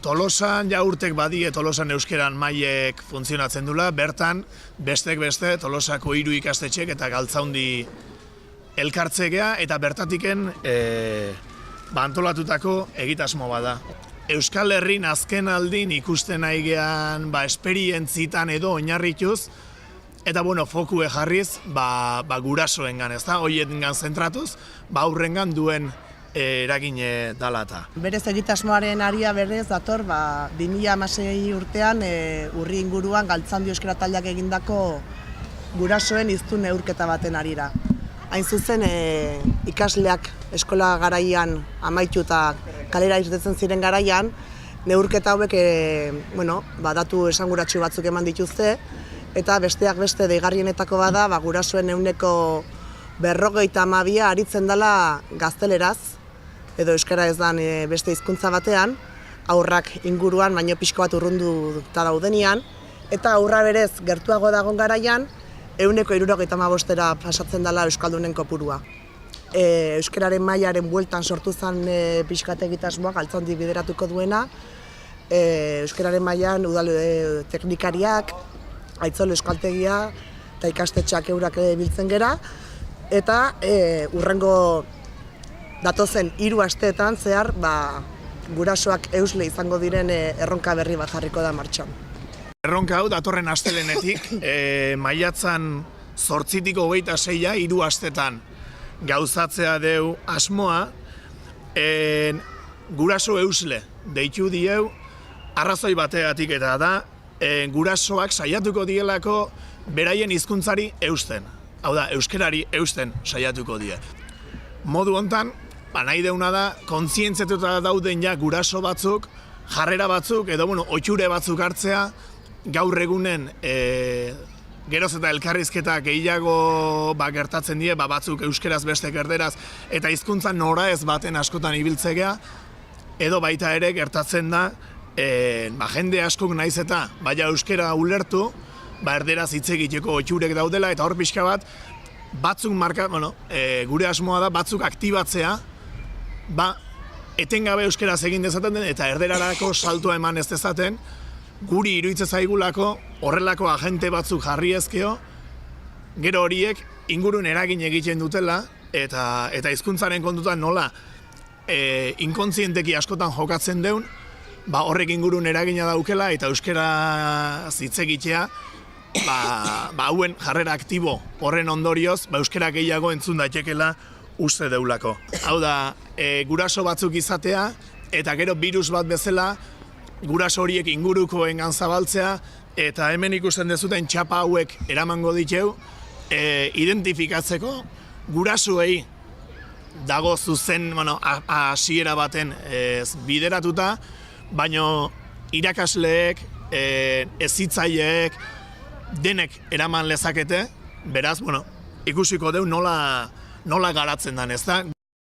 Tolosan ja urtek badie Tolosan euskeran mailek funtzionatzen dula, bertan bestek beste Tolosako 3 ikastetxek eta Galtzaundi elkartzegea eta bertatiken antolatutako egitasmo bada. Euskal Herrin azken aldin ikusten aigean esperientzitan edo oinarrituz eta fokue jarriz gurasoengan, ezta? Hoiengan zentratuz, aurrengan duen eragine dala eta. Berez egitasmoaren aria berez dator 2016 urtean urri inguruan Galtzaundi euskara taldeak egindako gurasoen hiztun neurketa baten arira. Hain zuzen ikasleak eskola garaian amaitu eta kalera irtetzen ziren garaian, neurketa hauek datu esanguratsu batzuk eman dituzte eta besteak beste deigarrienetako bada gurasoen 52% aritzen dela gazteleraz, edo euskara ez dan beste hizkuntza batean, haurrak inguruan baino pixko bat urrunduta daudenean, eta haurra berez gertuago dagoen garaian, 75%ra pasatzen dela euskaldunen kopurua. Euskararen mailaren bueltan sortu zen pixkat egitasmoa Galtzaundi bideratuko duena, euskararen mailan udal teknikariak, Aitzol euskaltegia eta ikastetxeak eurak biltzen gera, eta hurrengo datozen 3 asteetan zehar gurasoak eusle izango diren erronka berri bat jarriko da martxan. Erronka hau datorren astelenetik, maiatzan 8tik 26a 3 astetan gauzatzea deu asmoa, guraso eusle deitu dieu arrazoi bategatik eta da gurasoak saiatuko dielako beraien hizkuntzari eusten. Hau da, euskerari eusten saiatuko die. Modu hontan, nahi deuna da, kontzientziatuta dauden ja guraso batzuk, jarrera batzuk, edo ohiture batzuk hartzea, gaur egunen geroz eta elkarrizketa gehiago gertatzen die, batzuk euskeraz bestek erderaz, eta hizkuntza nora ez baten askotan ibiltzea, edo baita ere gertatzen da, jende askok naiz eta baina euskera ulertu, erderaz hitz egiteko ohiturek daudela, eta hor pixka bat, batzuk gure asmoa da, batzuk aktibatzea, etengabe euskeraz egin dezaten den, eta erderarako saltoa eman ez dezaten, guri iruditzen zaigulako horrelako agente batzuk jarri ezkeo, gero horiek ingurun eragin egiten dutela, eta hizkuntzaren kontutan nola inkontzienteki askotan jokatzen deun, horrek ingurun eragina daukela eta euskera hitz egitea hauen jarrera aktibo horren ondorioz euskera gehiago entzun daitekela uste deulako. Hau da, guraso batzuk izatea eta gero virus bat bezala guraso horiek ingurukoengan zabaltzea eta hemen ikusten dezuten txapa hauek eramango diteu identifikatzeko gurasoei dago zuzen hasiera baten bideratuta, baina irakasleek, hezitzaileek, denek eraman lezakete, beraz, ikusiko deu nola garatzen den, ezta?